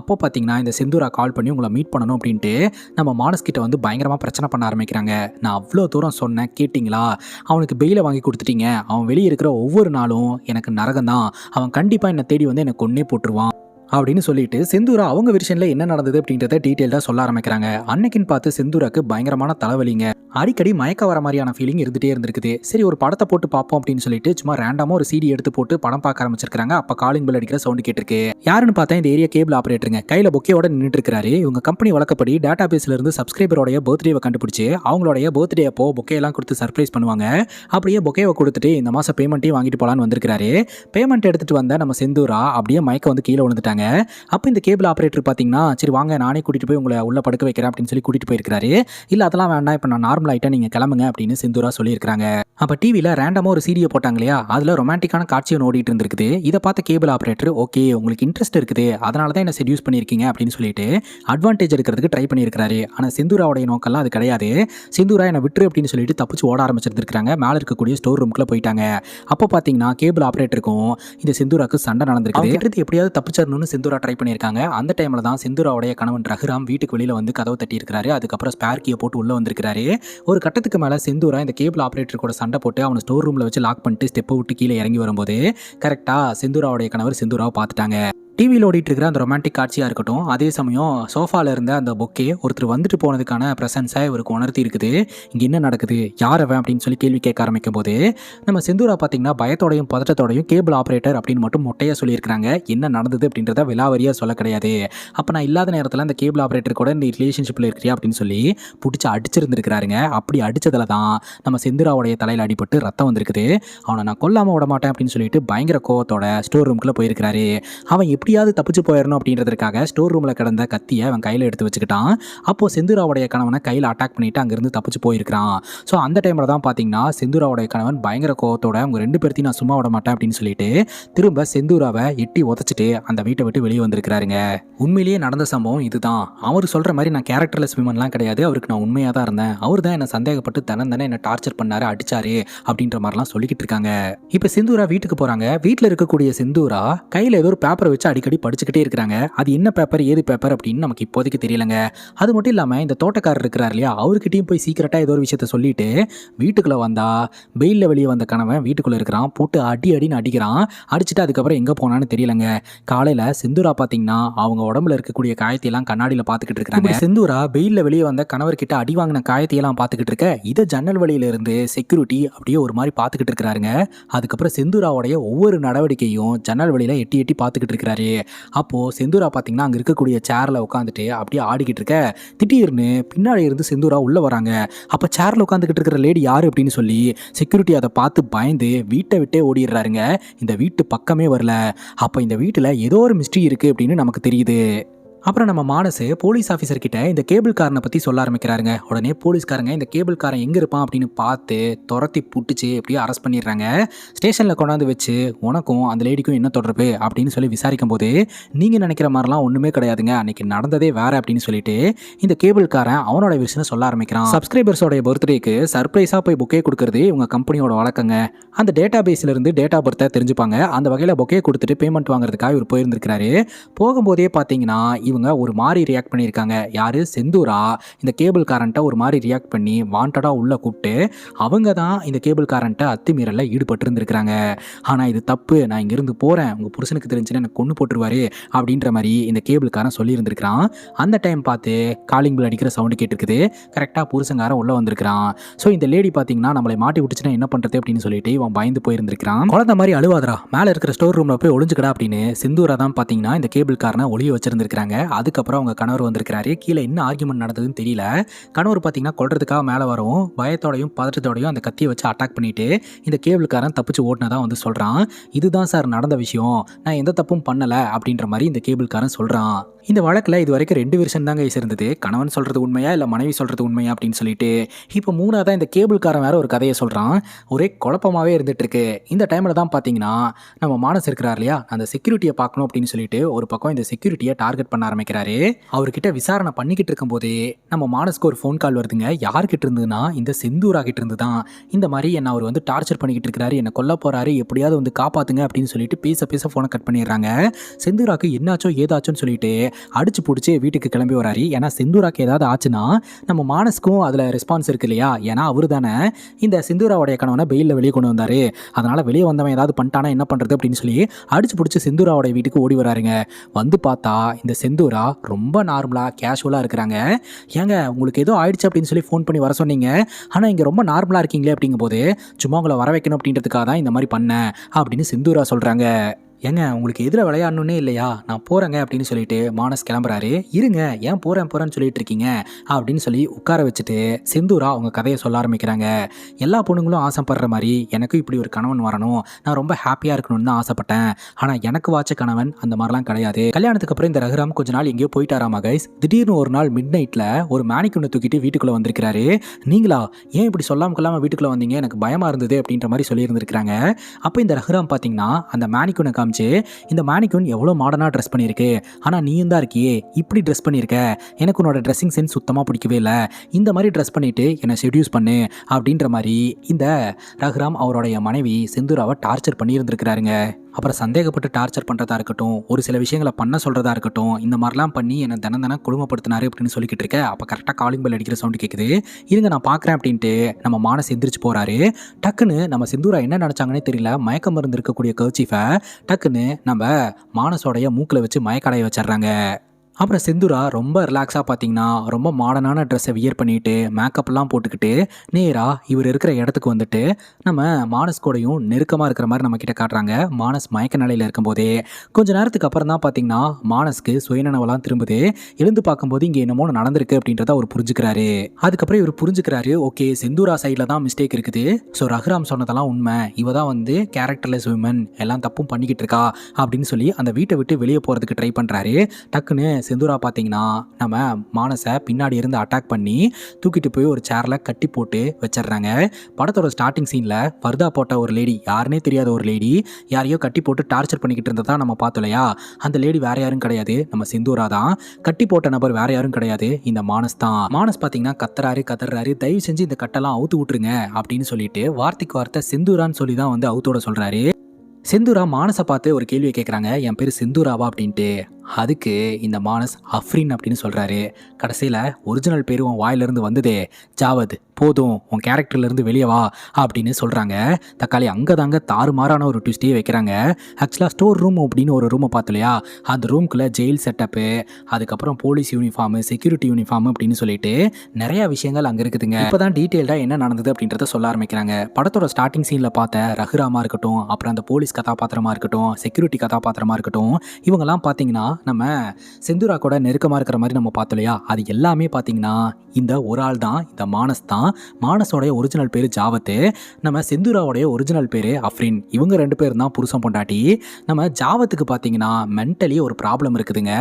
அப்போ பார்த்தீங்கன்னா இந்த செந்தூரா கால் பண்ணி உங்களை மீட் பண்ணணும் அப்படின்ட்டு நம்ம மானஸ் கிட்ட வந்து பயங்கரமாக பிரச்சனை பண்ண ஆரம்பிக்கிறாங்க. நான் அவ்வளோ தூரம் சொன்னேன் கேட்டிங்களா, அவனுக்கு பெயிலை வாங்கி கொடுத்துட்டீங்க, அவன் வெளியே இருக்கிற ஒவ்வொரு நாளும் எனக்கு நரகம் தான், அவன் கண்டிப்பாக என்னை தேடி வந்து என்னை கொன்னே போட்டுருவான் அப்படின்னு சொல்லிட்டு செந்தூரா அவங்க வெர்ஷனில் என்ன நடந்தது அப்படின்றத டீட்டெயிலாக சொல்ல ஆரம்பிக்கிறாங்க. அன்னைக்குன்னு பார்த்து செந்தூராக்கு பயங்கரமான தலைவலிங்க, அடிக்கடி மயக்க வர மாதிரியான ஃபீலிங் இருந்துகிட்டே இருந்திருக்குது. சரி ஒரு படத்தை போட்டு பார்ப்போம் அப்படின்னு சொல்லிட்டு சும்மா ரேண்டமாக ஒரு சிடி எடுத்து போட்டு படம் பார்க்க ஆரம்பிச்சிருக்காங்க. அப்போ காலிங் பெல் அடிக்கிற சவுண்டு கேட்டிருக்கு. யாருன்னு பார்த்தா இந்த ஏரியா கேபிள் ஆப்ரேட்டருங்க, கையில் பொக்கையோட நின்றுட்டு இருக்காரு. இவங்க கம்பெனி வழக்கப்படி டேட்டா பேஸ்ல இருந்து சப்ஸ்கிரைபரோடைய பர்த்டேவை கண்டுபிடிச்சு அவங்களுடைய பர்த்டே அப்போ பொக்கையெல்லாம் கொடுத்து சர்ப்ரைஸ் பண்ணுவாங்க. அப்படியே பொக்கையை கொடுத்துட்டு இந்த மாதம் பேமெண்ட்டையும் வாங்கிட்டு போகலான்னு வந்திருக்காரு. பேமெண்ட் எடுத்துட்டு வந்த நம்ம செந்தூரா அப்படியே மயக்க வந்து கீழே விழுந்துட்டாங்க. அப்போ இந்த கேபிள் ஆப்ரேட்டர் பார்த்தீங்கன்னா சரி வாங்க நானே கூட்டிட்டு போய் உங்களை உள்ள படுக்க வைக்கிறேன் அப்படின்னு சொல்லி கூட்டிட்டு போயிருக்காரு. இல்லை அதெல்லாம் வேண்டாம், இப்போ நான் நார்மல் ஆகிட்டேன், நீங்கள் கிளம்புங்க அப்படின்னு செந்தூரா சொல்லியிருக்காங்க. அப்போ டிவியில் ரேண்டமாக ஒரு சீடியை போட்டாங்க இல்லையா, அதில் ரொமான்டிக்கான காட்சியை ஓடிட்டு இருந்திருக்குது. இதை பார்த்த கேபிள் ஆப்ரேட்டர் ஓகே உங்களுக்கு இன்ட்ரெஸ்ட் இருக்குது, அதனால தான் என்ன செடியூஸ் பண்ணியிருக்கீங்க அப்படின்னு சொல்லிட்டு அட்வான்டேஜ் எடுக்கிறதுக்கு ட்ரை பண்ணியிருக்காரு. ஆனால் செந்தூராவுடைய நோக்கம்லாம் அது கிடையாது. செந்தூரா என்னை விட்டுரு அப்படின்னு சொல்லிட்டு தப்பிச்சு ஓட ஆரம்பிச்சிருக்காங்க. மேலே இருக்கக்கூடிய ஸ்டோர் ரூம்குள்ளே போயிட்டாங்க. அப்போ பார்த்தீங்கன்னா கேபிள் ஆப்ரேட்டருக்கும் இந்த செந்தூராக்கு சண்டை நடந்திருக்கு. எப்படியாவது தப்பிச்சிடணும்னு செந்தூரா ட்ரை பண்ணியிருக்காங்க. அந்த டைமில் தான் செந்தூராவுடைய கணவன் ரகுராம் வீட்டுக்கு வெளியில் வந்து கதவை தட்டி இருக்கிறாரு. அதுக்கப்புறம் ஸ்பேர் கீயை போட்டு உள்ளே வந்திருக்காரு. ஒரு கட்டத்துக்கு மேலே செந்தூரா இந்த கேபிள் ஆப்ரேட்டர் கூட சண்டை போட்டு அவனை ஸ்டோர் ரூமில் வச்சு லாக் பண்ணிட்டு ஸ்டெப்பை விட்டு கீழே இறங்கி வரும்போது கரெக்டாக செந்தூராவுடைய கணவர் செந்தூராவை பார்த்துட்டாங்க. டிவியில் ஓடிட்டு இருக்கிற அந்த ரொமான்டிக் காட்சியாக இருக்கட்டும், அதே சமயம் சோஃபாவில் இருந்த அந்த பொக்கே ஒருத்தர் வந்துட்டு போனதுக்கான ப்ரெசன்ஸை இவருக்கு உணர்த்தி இருக்குது. இங்கே என்ன நடக்குது, யார் அவன் அப்படின்னு சொல்லி கேள்வி கேட்க ஆரம்பிக்கும் போது நம்ம செந்தூரா பார்த்தீங்கன்னா பயத்தோடையும் பதட்டத்தோடையும் கேபிள் ஆப்ரேட்டர் அப்படின்னு மட்டும் மொட்டையாக சொல்லியிருக்கிறாங்க. என்ன நடந்தது அப்படின்றத விலாவரியாக சொல்ல கிடையாது. அப்போ நான் இல்லாத நேரத்தில் அந்த கேபிள் ஆப்ரேட்டர் கூட இந்த ரிலேஷன்ஷிப்பில் இருக்கிறியா அப்படின்னு சொல்லி பிடிச்சி அடிச்சிருந்துருக்கிறாருங்க. அப்படி அடித்ததில் தான் நம்ம செந்தூராவுடைய தலையில் அடிபட்டு ரத்தம் வந்திருக்குது. அவனை நான் கொல்லாமல் விட மாட்டேன் அப்படின்னு சொல்லிட்டு பயங்கர கோவத்தோட ஸ்டோர் ரூம்குள்ளே போயிருக்கிறாரு. அவன் எப்படியாவது தப்பிச்சு போயிடணும் அப்படின்றதுக்காக ஸ்டோர் ரூமில் கிடந்த கத்தியை அவன் கையில் எடுத்து வச்சுக்கிட்டான். அப்போது செந்தூராவுடைய கணவனை கையில் அட்டாக் பண்ணிட்டு அங்கேருந்து தப்பிச்சு போயிருக்கிறான். ஸோ அந்த டைமில் தான் பார்த்தீங்கன்னா செந்தூராவுடைய கணவன் பயங்கர கோவத்தோட அவங்க ரெண்டு பேர்த்தையும் நான் சும்மா விட மாட்டேன் அப்படின்னு சொல்லிட்டு திரும்ப செந்தூராவை எட்டி உதச்சிட்டு அந்த வீட்டை விட்டு வெளியே வந்திருக்கிறாருங்க. உண்மையிலேயே நடந்த சம்பவம் இதுதான். அவர் சொல்கிற மாதிரி நான் கேரக்டர்லெஸ் விமன்லாம் கிடையாது, அவருக்கு நான் உண்மையாக தான் இருந்தேன், அவர் தான் என்னை சந்தேகப்பட்டு தானே என்னை டார்ச்சர் பண்ணாரு, அடிச்சாரு அப்படின்ற மாதிரிலாம் சொல்லிக்கிட்டு இருக்காங்க. இப்போ செந்தூரா வீட்டுக்கு போகிறாங்க. வீட்டில் இருக்கக்கூடிய செந்தூரா கையில் ஏதோ ஒரு பேப்பரை வச்சு அடிக்கடி படிச்சுக்கிட்டே இருக்கிறாங்க. அது என்ன பேப்பர் ஏது பேப்பர் அப்படின்னு நமக்கு இப்போதைக்கு தெரியலங்க. அது மட்டும் இல்லாமல் இந்த தோட்டக்காரர் இருக்கிறார் இல்லையா, அவர்கிட்டையும் போய் சீக்கிரட்டாக ஏதோ ஒரு விஷயத்த சொல்லிட்டு வீட்டுக்குள்ளே வந்தா பெயிலில் வெளியே வந்த கணவன் வீட்டுக்குள்ளே இருக்கிறான். போட்டு அடின்னு அடிக்கிறான். அடிச்சுட்டு அதுக்கப்புறம் எங்கே போனான்னு தெரியலங்க. காலையில் செந்தூரா பார்த்தீங்கன்னா அவங்க உடம்புல இருக்கக்கூடிய காயத்தையெல்லாம் கண்ணாடியில் பார்த்துக்கிட்டு இருக்கிறாங்க. செந்தூரா பெயிலில் வெளியே வந்த கணவர்கிட்ட அடி வாங்கின காயத்தையெல்லாம் பார்த்துக்கிட்டு இருக்க இதை ஜன்னல் வழியிலிருந்து செக்யூரிட்டி அப்படியே ஒரு மாதிரி பார்த்துக்கிட்டு இருக்கிறாருங்க. அதுக்கப்புறம் செந்தூராவுடைய ஒவ்வொரு நடவடிக்கையும் ஜன்னல் வழியில் எட்டி எட்டி பார்த்துக்கிட்டு இருக்கிறாரு. அப்போது செந்தூரா பார்த்தீங்கன்னா அங்கே இருக்கக்கூடிய சேரில் உட்காந்துட்டு அப்படியே ஆடிக்கிட்டு இருக்க திடீர்னு பின்னாடி இருந்து செந்தூரா உள்ளே வராங்க. அப்போ சேரில் உட்காந்துக்கிட்டு இருக்கிற லேடி யார் அப்படின்னு சொல்லி செக்யூரிட்டி அதை பார்த்து பயந்து வீட்டை விட்டே ஓடிடுறாருங்க. இந்த வீட்டு பக்கமே வரல. அப்போ இந்த வீட்டில் ஏதோ ஒரு மிஸ்ட்ரி இருக்குது அப்படின்னு நமக்கு தெரியுது. அப்புறம் நம்ம மானசு போலீஸ் ஆஃபீஸர் கிட்ட இந்த கேபிள் காரனை பற்றி சொல்ல ஆரம்பிக்கிறாருங்க. உடனே போலீஸ்காரங்க இந்த கேபிள் காரன் எங்கே இருப்பான் அப்படின்னு பார்த்து துரத்தி புட்டுச்சு எப்படியோ அரெஸ்ட் பண்ணிடுறாங்க. ஸ்டேஷனில் கொண்டாந்து வச்சு உனக்கும் அந்த லேடிக்கும் என்ன தொடர்பு அப்படின்னு சொல்லி விசாரிக்கும் போது நீங்கள் நினைக்கிற மாதிரிலாம் ஒன்றுமே கிடையாதுங்க, அன்றைக்கி நடந்ததே வேறு அப்படின்னு சொல்லிட்டு இந்த கேபிள் காரன் அவனோட விஷயம் சொல்ல ஆரம்பிக்கிறான். சப்ஸ்கிரைபர்ஸோடைய பர்த்டேக்கு சர்ப்ரைஸாக போய் பொக்கே கொடுக்கறது இவங்க கம்பெனியோட வழக்கங்க. அந்த டேட்டா பேஸ்லேருந்து டேட்டா பர்த்தை தெரிஞ்சுப்பாங்க. அந்த வகையில் பொக்கே கொடுத்துட்டு பேமெண்ட் வாங்குறதுக்காக இவர் போயிருந்திருக்கிறாரு. போகும்போதே பார்த்தீங்கன்னா இவங்க ஒரு மாதிரி ரியாக்ட் பண்ணியிருக்காங்க. யாரு? செந்தூரா இந்த கேபிள் காரண்ட்டை ஒரு மாதிரி ரியாக்ட் பண்ணி வாண்டடாக உள்ளே கூப்பிட்டு அவங்க தான் இந்த கேபிள் காரண்ட்டை அத்துமீறலில் ஈடுபட்டு இருந்திருக்கிறாங்க. ஆனால் இது தப்பு, நான் இங்கேருந்து போகிறேன், உங்கள் புருஷனுக்கு தெரிஞ்சுன்னா எனக்கு கொண்டு போட்டுருவாரு அப்படின்ற மாதிரி இந்த கேபிள்காரன் சொல்லியிருந்திருக்கிறான். அந்த டைம் பார்த்து காலிங் பில் அடிக்கிற சவுண்டு கேட்டிருக்குது. கரெக்டாக புருஷங்காரன் உள்ளே வந்திருக்கிறான். ஸோ இந்த லேடி பார்த்தீங்கன்னா நம்மளை மாட்டி விட்டுச்சுன்னா என்ன பண்ணுறது அப்படின்னு சொல்லிட்டு இவன் பயந்து போயிருந்திருக்கிறான். குழந்தை மாதிரி அழுவாதரா, மேலே இருக்கிற ஸ்டோர் ரூமில் போய் ஒளிஞ்சுக்கடா அப்படின்னு செந்தூரா தான் பார்த்தீங்கன்னா இந்த கேபிள் காரனை ஒளிய வச்சிருந்திருக்காங்க. அதுக்கப்புறம் அவங்க கணவர் வந்திருக்கிறாரு. கீழே என்ன ஆர்கியூமெண்ட் நடந்ததுன்னு தெரியல. கணவர் பார்த்தீங்கன்னா கொல்றதுக்காக மேலே வரும், பயத்தோடையும் பதற்றத்தோடையும் அந்த கத்தியை வச்சு அட்டாக் பண்ணிட்டு இந்த கேபிள் காரன் தப்பிச்சு ஓட்டினதான் வந்து சொல்கிறான். இதுதான் சார் நடந்த விஷயம், நான் எந்த தப்பும் பண்ணலை அப்படின்ற மாதிரி இந்த கேபிள் காரன் சொல்கிறான். இந்த வழக்கில் இது வரைக்கும் 2 வெர்ஷன் தாங்க இருந்தது. கணவன் சொல்கிறது உண்மையா இல்லை மனைவி சொல்கிறது உண்மையா அப்படின்னு சொல்லிட்டு. இப்போ 3ஆவதா இந்த கேபிள்காரன் வேற ஒரு கதையை சொல்கிறான். ஒரே குழப்பமாகவே இருந்துட்டு இருக்கு. இந்த டைமில் தான் பார்த்தீங்கன்னா நம்ம மானஸ் இருக்கிறார் இல்லையா, அந்த செக்யூரிட்டியை பார்க்கணும் அப்படின்னு சொல்லிட்டு ஒரு பக்கம் இந்த செக்யூரிட்டியை டார்கெட் பண்ண ஆரம்பிக்கிறாரு. அவர்கிட்ட விசாரணை பண்ணிக்கிட்டு இருக்கும்போதே நம்ம மானஸ்க்கு ஒரு ஃபோன் கால் வருதுங்க. யார்கிட்ட இருந்ததுன்னா இந்த செந்தூரா கிட்ட இருந்து தான். இந்த மாதிரி என்ன அவர் வந்து டார்ச்சர் பண்ணிக்கிட்டு இருக்கிறாரு, என்னை கொல்ல போறாரு, எப்படியாவது வந்து காப்பாத்துங்க அப்படின்னு சொல்லிட்டு பேச ஃபோனை கட் பண்ணிடுறாங்க. செந்தூராக்கு என்னாச்சோ ஏதாச்சோன்னு சொல்லிட்டு அடிச்சு பிடிச்சி வீட்டுக்கு கிளம்பி வராரு. ஏன்னா செந்தூராக்கு ஏதாவது ஆச்சுன்னா நம்ம மானஸ்க்கும் அதில் ரெஸ்பான்ஸ் இருக்கு இல்லையா, ஏன்னா அவரு தானே இந்த செந்தூராவுடைய கணவனை பெயிலில் வெளியே கொண்டு வந்தாரு. அதனால வெளியே வந்தவன் ஏதாவது பண்ணிட்டானா என்ன பண்ணுறது அப்படின்னு சொல்லி அடிச்சு பிடிச்சி செந்தூராவுடைய வீட்டுக்கு ஓடி வராருங்க. வந்து பார்த்தா இந்த செந்தூரா ரொம்ப நார்மலாக கேஷுவலாக இருக்கிறாங்க. ஏங்க உங்களுக்கு ஏதோ ஆயிடுச்சு அப்படின்னு சொல்லி ஃபோன் பண்ணி வர சொன்னீங்க, ஆனால் இங்கே ரொம்ப நார்மலாக இருக்கீங்களே அப்படிங்கும்போது சும்மா உங்களை வர வைக்கணும் அப்படின்றதுக்காக தான் இந்த மாதிரி பண்ணேன் அப்படின்னு செந்தூரா சொல்கிறாங்க. ஏங்க உங்களுக்கு எதில் விளையாடணுன்னே இல்லையா, நான் போகிறேங்க அப்படின்னு சொல்லிட்டு மானஸ் கிளம்புறாரு. இருங்க, ஏன் போகிறேன்னு சொல்லிட்டு இருக்கீங்க அப்படின்னு சொல்லி உட்கார வச்சுட்டு செந்தூரா அவங்க கதையை சொல்ல ஆரம்பிக்கிறாங்க. எல்லா பொண்ணுங்களும் ஆசைப்படுற மாதிரி எனக்கும் இப்படி ஒரு கணவன் வரணும், நான் ரொம்ப ஹாப்பியாக இருக்கணும்னு தான் ஆசைப்பட்டேன். ஆனால் எனக்கு வாச்ச கணவன் அந்த மாதிரிலாம் கிடையாது. கல்யாணத்துக்கு அப்புறம் இந்த ரகுராம் கொஞ்ச நாள் எங்கேயோ போயிட்டாராமா கைஸ். திடீர்னு ஒரு நாள் மிட் நைட்டில் ஒரு மேனிக்குனை தூக்கிட்டு வீட்டுக்குள்ளே வந்திருக்கிறாரு. நீங்களா, ஏன் இப்படி சொல்லாமல் கொள்ளாமல் வீட்டுக்குள்ளே வந்தீங்க, எனக்கு பயமாக இருந்தது அப்படின்ற மாதிரி சொல்லியிருந்திருக்கிறாங்க. அப்போ இந்த ரகுராம் பார்த்தீங்கன்னா அந்த மேனிக்குனை காமிச்சு, இந்த மேனிக்யூன் எவ்வளோ மாடர்னாக ட்ரெஸ் பண்ணியிருக்கு, ஆனால் நீயும் தான் இருக்கியே இப்படி ட்ரெஸ் பண்ணியிருக்க, எனக்கு உன்னோட ட்ரெஸ்ஸிங் சென்ஸ் சுத்தமாக பிடிக்கவே இல்லை, இந்த மாதிரி ட்ரெஸ் பண்ணிட்டு என்னை செடியூஸ் பண்ணு அப்படின்ற மாதிரி இந்த ரகுராம் அவருடைய மனைவி செந்தூராவை டார்ச்சர் பண்ணியிருந்திருக்கிறாருங்க. அப்புறம் சந்தேகப்பட்டு டார்ச்சர் பண்ணுறதா இருக்கட்டும், ஒரு சில விஷயங்களை பண்ண சொல்கிறதா இருக்கட்டும், இந்த மாதிரிலாம் பண்ணி என்னை தினம் கொடுமைப்படுத்தினாரு அப்படின்னு சொல்லிக்கிட்டு இருக்க. அப்போ கரெக்டாக காலிங் பெல் அடிக்கிற சவுண்டு கேட்குது. இருங்க நான் பார்க்குறேன் அப்படின்ட்டு நம்ம மானஸ் எந்திரிச்சு போகிறாரு. டக்குன்னு நம்ம செந்தூரா என்ன நினச்சாங்கன்னே தெரியல, மயக்கம் மருந்து இருக்கக்கூடிய கர்ச்சீஃபை டக்குன்னு நம்ம மானஸோடைய மூக்கில் வச்சு மயக்கடைய வச்சிடுறாங்க. அப்புறம் செந்தூரா ரொம்ப ரிலாக்ஸாக பார்த்தீங்கன்னா ரொம்ப மாடர்னான ட்ரெஸ்ஸை வியர் பண்ணிட்டு மேக்கப்லாம் போட்டுக்கிட்டு நேராக இவர் இருக்கிற இடத்துக்கு வந்துட்டு நம்ம மானஸ் கூடயும் நெருக்கமாக இருக்கிற மாதிரி நம்ம கிட்ட காட்டுறாங்க. மானஸ் மயக்க நிலையில் இருக்கும்போதே கொஞ்ச நேரத்துக்கு அப்புறம் தான் பார்த்தீங்கன்னா மானஸ்க்கு சுயநனவெல்லாம் திரும்புது. எழுந்து பார்க்கும்போது இங்கே என்னமோ நடந்திருக்கு அப்படின்றத அவர் புரிஞ்சுக்கிறாரு. அதுக்கப்புறம் இவர் புரிஞ்சுக்கிறாரு, ஓகே செந்தூரா சைடில் தான் மிஸ்டேக் இருக்குது. ஸோ ரகுராம் சொன்னதெல்லாம் உண்மை, இவ தான் வந்து கேரக்டர்லெஸ் விமன், எல்லாம் தப்பும் பண்ணிக்கிட்டு இருக்கா அப்படின்னு சொல்லி அந்த வீட்டை விட்டு வெளியே போகிறதுக்கு ட்ரை பண்ணுறாரு. டக்குன்னு செந்தூரா பார்த்தீங்கன்னா நம்ம மானஸை பின்னாடி இருந்து அட்டாக் பண்ணி தூக்கிட்டு போய் ஒரு சேரில் கட்டி போட்டு வச்சிடுறாங்க. படத்தோட ஸ்டார்டிங் சீனில் பர்தா போட்ட ஒரு லேடி, யாருன்னே தெரியாத ஒரு லேடி யாரையோ கட்டி போட்டு டார்ச்சர் பண்ணிக்கிட்டு இருந்ததா நம்ம பார்த்தோம் இல்லையா, அந்த லேடி வேற யாரும் கிடையாது, நம்ம செந்தூரா தான். கட்டி போட்ட நபர் வேற யாரும் கிடையாது, இந்த மானஸ் தான். மானஸ் பார்த்தீங்கன்னா கத்துறாரு, தயவு செஞ்சு இந்த கட்டெல்லாம் அவுத்து விட்டுருங்க அப்படின்னு சொல்லிட்டு வார்த்தைக்கு வார்த்தை செந்தூரான்னு சொல்லி தான் வந்து அவுத்தோட சொல்கிறாரு. செந்தூரா மானஸை பார்த்து ஒரு கேள்வியை கேட்குறாங்க, என் பேர் செந்தூராவா அப்படின்ட்டு. அதுக்கு இந்த மானஸ் அஃப்ரின் அப்படின்னு சொல்கிறாரு. கடைசியில் ஒரிஜினல் பேர் உன் வாயிலிருந்து வந்ததே ஜாவத், போதும் உன் கேரக்டர்லேருந்து வெளியே வா அப்படின்னு சொல்கிறாங்க. தக்காளி அங்கே தாங்க தாறுமாறான ஒரு ட்விஸ்டையே வைக்கிறாங்க. ஆக்சுவலாக ஸ்டோர் ரூம் அப்படின்னு ஒரு ரூமை பார்த்தோம் இல்லையா, அந்த ரூம்குள்ளே ஜெயில் செட்டப்பு, அதுக்கப்புறம் போலீஸ் யூனிஃபார்மு, செக்யூரிட்டி யூனிஃபார்மு அப்படின்னு சொல்லிட்டு நிறையா விஷயங்கள் அங்கே இருக்குதுங்க. இப்போ தான் டீட்டெயில்டாக என்ன நடந்தது அப்படின்றத சொல்ல ஆரம்பிக்கிறாங்க. படத்தோட ஸ்டார்டிங் சீனில் பார்த்த ரகுராமா இருக்கட்டும், அப்புறம் அந்த போலீஸ் கதாபாத்திரமாக இருக்கட்டும், செக்யூரிட்டி கதாபாத்திரமாக இருக்கட்டும், இவங்கெல்லாம் பார்த்தீங்கன்னா நம்ம செந்தூரா கூட நெருக்கமாக இருக்கிற மாதிரி நம்ம பார்த்தோம் இல்லையா, அது எல்லாமே பார்த்தீங்கன்னா இந்த ஒரு ஆள் தான், இந்த மானஸ் தான். மானஸோடைய ஒரிஜினல் பேர் ஜாவத்து, நம்ம செந்தூராவுடைய ஒரிஜினல் பேர் அஃப்ரின். இவங்க 2 பேரும் தான் புருஷன் பொண்டாட்டி. நம்ம ஜாவத்துக்கு பார்த்தீங்கன்னா மென்டலி ஒரு ப்ராப்ளம் இருக்குதுங்க,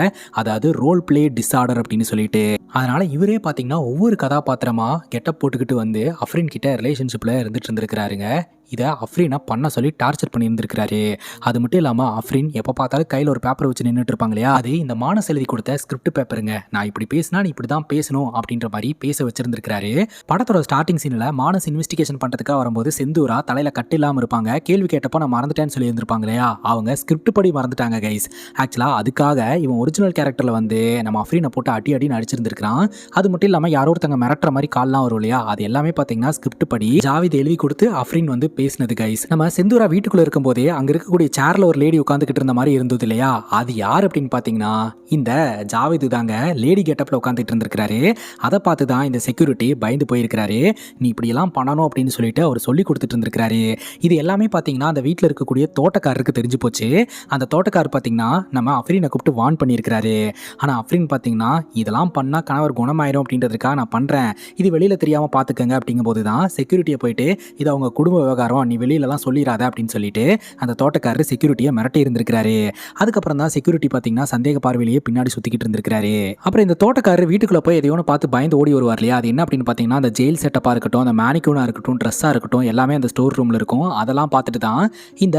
அதாவது ரோல் பிளே டிஸார்டர் அப்படின்னு சொல்லிட்டு. அதனால இவரே பார்த்தீங்கன்னா ஒவ்வொரு கதாபாத்திரமாக கெட்டப் போட்டுக்கிட்டு வந்து அஃப்ரின் கிட்ட ரிலேஷன்ஷிப்பில் இருந்துட்டு இருந்திருக்கிறாருங்க. இதை அஃப்ரீனை பண்ண சொல்லி டார்ச்சர் பண்ணியிருந்திருக்கிறாரு. அது மட்டும் இல்லாமல் அஃப்ரீன் எப்போ பார்த்தாலும் கையில் ஒரு பேப்பரை வச்சு நின்றுட்டு இருப்பாங்க இல்லையா, அது இந்த மானஸ் எழுதி கொடுத்த ஸ்கிரிப்ட் பேப்பருங்க. நான் இப்படி பேசினா நீ இப்படி தான் பேசணும் அப்படின்ற மாதிரி பேச வச்சிருந்திருக்காரு. படத்தோட ஸ்டார்டிங் சீனில் மானஸ் இன்வெஸ்டிகேஷன் பண்ணுறதுக்காக வரும்போது செந்தூரா தலையில் கட்டு இல்லாமல் இருப்பாங்க. கேள்வி கேட்டப்போ நான் மறந்துட்டேன்னு சொல்லி இருந்திருப்பாங்க இல்லையா, அவங்க ஸ்கிரிப்ட் படி மறந்துட்டாங்க கைஸ். ஆக்சுவலாக அதுக்காக இவன் ஒரிஜினல் கேரக்டரில் வந்து நம்ம அஃப்ரீனை போட்டு அடி நடிச்சிருந்திருக்கான். அது மட்டும் இல்லாமல் யாரோ ஒருத்தங்க மிரட்டுற மாதிரி கால்லாம் வரும் இல்லையா, அது எல்லாமே பார்த்தீங்கன்னா ஸ்கிரிப்ட் படி ஜாவித் எழுதி கொடுத்து அஃப்ரீன் வந்து பேசினது கைஸ். நம்ம செந்தூரா வீட்டுக்குள்ள இருக்கும்போதே அங்க இருக்கக்கூடிய சேர்ல ஒரு லேடி உட்காந்துக்கிட்டு இருந்த மாதிரி இருந்தது இல்லையா, அது யார் அப்படின்னு பார்த்தீங்கன்னா இந்த ஜாவித் தாங்க. லேடி கெட்டப்ல உட்காந்துட்டு இருந்திருக்காரு. அதை பார்த்து தான் இந்த செக்யூரிட்டி பயந்து போயிருக்கிறாரு. நீ இப்படியெல்லாம் பண்ணணும் அப்படின்னு சொல்லிட்டு அவர் சொல்லி கொடுத்துட்டு இருந்திருக்காரு. இது எல்லாமே பார்த்தீங்கன்னா அந்த வீட்டில் இருக்கக்கூடிய தோட்டக்காரருக்கு தெரிஞ்சு போச்சு. அந்த தோட்டக்காரர் பார்த்தீங்கன்னா நம்ம அஃப்ரீனை கூப்பிட்டு வார்ன் பண்ணியிருக்கிறாரு. ஆனால் அஃப்ரீன் பார்த்தீங்கன்னா இதெல்லாம் பண்ணால் கணவர் குணமாயிரும் அப்படின்றதுக்காக நான் பண்ணுறேன், இது வெளியில் தெரியாமல் பார்த்துக்கங்க அப்படிங்கும் போது தான் செக்யூரிட்டியை போயிட்டு இது அவங்க குடும்ப விவகாரம், நீ வெளியிலலாம் சொல்லிடாத அப்படின்னு சொல்லிட்டு அந்த தோட்டக்காரர் செக்யூரிட்டியை மிரட்டி இருந்திருக்காரு. அதுக்கப்புறம் தான் செக்யூரிட்டி பார்த்தீங்கன்னா சந்தேக பார்வையிலேயே பின்னாடி சுற்றிக்கிட்டு இருந்திருக்காரு. அப்புறம் இந்த தோட்டக்காரர் வீட்டுக்குள்ளே போய் எதையோன்னு பார்த்து பயந்து ஓடி வருவார் இல்லையா, அது என்ன அப்படின்னு பார்த்தீங்கன்னா அந்த ஜெயில் செட்டப்பாக இருக்கட்டும், அந்த மேனிக்யூனாக இருக்கட்டும், ட்ரெஸ்ஸாக இருக்கட்டும், எல்லாமே அந்த ஸ்டோர் ரூமில் இருக்கும். அதெல்லாம் பார்த்துட்டு தான் இந்த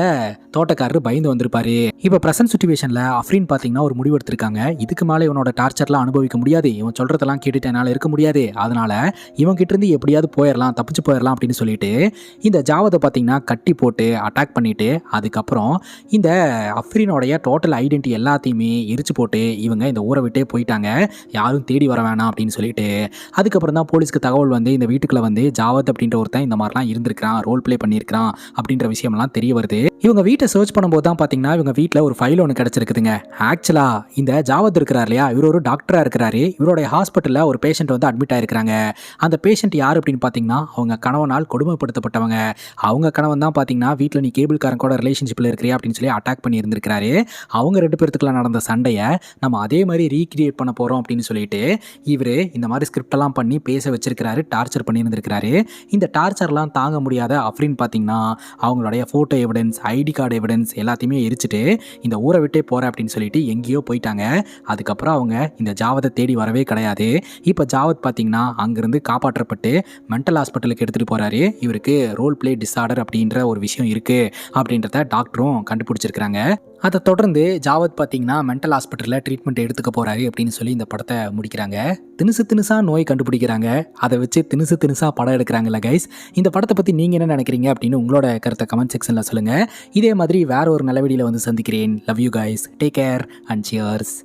தோட்டக்காரர் பயந்து வந்திருப்பாரு. இப்போ ப்ரெசன்ட் சிச்சுவேஷனில் அஃப்ரீன் பார்த்தீங்கன்னா ஒரு முடிவு எடுத்திருக்காங்க. இதுக்கு மேலே இவனோட டார்ச்சர்லாம் அனுபவிக்க முடியாது, இவன் சொல்கிறதெல்லாம் கேட்டுட்டு என்னால் இருக்க முடியாது, அதனால இவன் கிட்ட இருந்து எப்படியாவது போயிடலாம், தப்பிச்சு போயிடலாம் அப்படின்னு சொல்லிட்டு இந்த ஜாவதை பார்த்தீங்கன்னா கட்டி போட்டு அட்டாக் பண்ணிட்டு அதுக்கப்புறம் இந்த அஃப்ரீனோடைய டோட்டல் ஐடென்டிட்டி எல்லாத்தையுமே எரிச்சு போட்டு இவங்க இந்த ஊரை விட்டே போயிட்டாங்க. யாரும் தேடி வர வேணாம் அப்படின்னு சொல்லிட்டு அதுக்கப்புறம் தான் போலீஸ்க்கு தகவல் வந்து இந்த வீட்டுக்குள்ள வந்து ஜாவத் அப்படின்ற ஒருத்தன் இந்த மாதிரிலாம் இருந்திருக்கான், ரோல் பிளே பண்ணியிருக்கான் அப்படின்ற விஷயம்லாம் தெரிய வருது. இவங்க வீட்டை சர்ச் பண்ணும்போது தான் பார்த்தீங்கன்னா இவங்க வீட்டில் ஒரு ஃபைல் ஒன்று கிடச்சிருக்குதுங்க. ஆக்சுவலாக இந்த ஜாவத் இருக்கிறார் இல்லையா, இவர் ஒரு டாக்டராக இருக்கிறாரு. இவருடைய ஹாஸ்பிட்டலில் ஒரு பேஷண்ட் வந்து அட்மிட் ஆயிருக்கிறாங்க. அந்த பேஷண்ட் யார் அப்படின்னு பார்த்தீங்கன்னா அவங்க கணவனால் கொடுமைப்படுத்தப்பட்டவங்க. அவங்க கணவன் தான் பார்த்தீங்கன்னா வீட்டில் நீ கேபிள்காரன் கூட ரிலேஷன்ஷிப்பில் இருக்கிறியா அப்படின்னு சொல்லி அட்டாக் பண்ணி இருந்திருக்கிறாரு. அவங்க 2 பேர்த்துக்குள்ள நடந்த சண்டையை நம்ம அதே மாதிரி ரீக்ரியேட் பண்ண போகிறோம் அப்படின்னு சொல்லிட்டு இவர் இந்த மாதிரி ஸ்கிரிப்டெல்லாம் பண்ணி பேச வச்சிருக்கிறாரு, டார்ச்சர் பண்ணி இருந்திருக்கிறாரு. இந்த டார்ச்சர்லாம் தாங்க முடியாத அஃப்ரீன் பார்த்தீங்கன்னா அவங்களுடைய photo evidence, ID card evidence எல்லாத்தையுமே எரிச்சிட்டு இந்த ஊரை விட்டே போகிறேன் அப்படின்னு சொல்லிட்டு எங்கேயோ போயிட்டாங்க. அதுக்கப்புறம் அவங்க இந்த ஜாவதை தேடி வரவே கிடையாது. இப்போ ஜாவத் பார்த்தீங்கன்னா அங்கேருந்து காப்பாற்றப்பட்டு மென்டல் ஹாஸ்பிட்டலுக்கு எடுத்துகிட்டு போகிறாரு. இவருக்கு ரோல் பிளே டிஸார்டர் அப்படின்ற ஒரு விஷயம் இருக்குது அப்படின்றத டாக்டரும் கண்டுபிடிச்சிருக்கிறாங்க. அதை தொடர்ந்து ஜாவத் பார்த்தீங்கன்னா மென்டல் ஹாஸ்பிட்டலில் ட்ரீட்மெண்ட் எடுத்துக்க போகிறாரு அப்படின்னு சொல்லி இந்த படத்தை முடிக்கிறாங்க. தினுசா நோய் கண்டுபிடிக்கிறாங்க, அதை வச்சு தினுசா படம் எடுக்கிறாங்கல்ல கைஸ். இந்த படத்தை பற்றி நீங்கள் என்ன நினைக்கிறீங்க அப்படின்னு உங்களோட கருத்தை கமெண்ட் செக்ஷனில் சொல்லுங்கள். இதே மாதிரி வேற ஒரு நல்ல வீடியோவில் வந்து சந்திக்கிறேன். Love you guys, take care and cheers.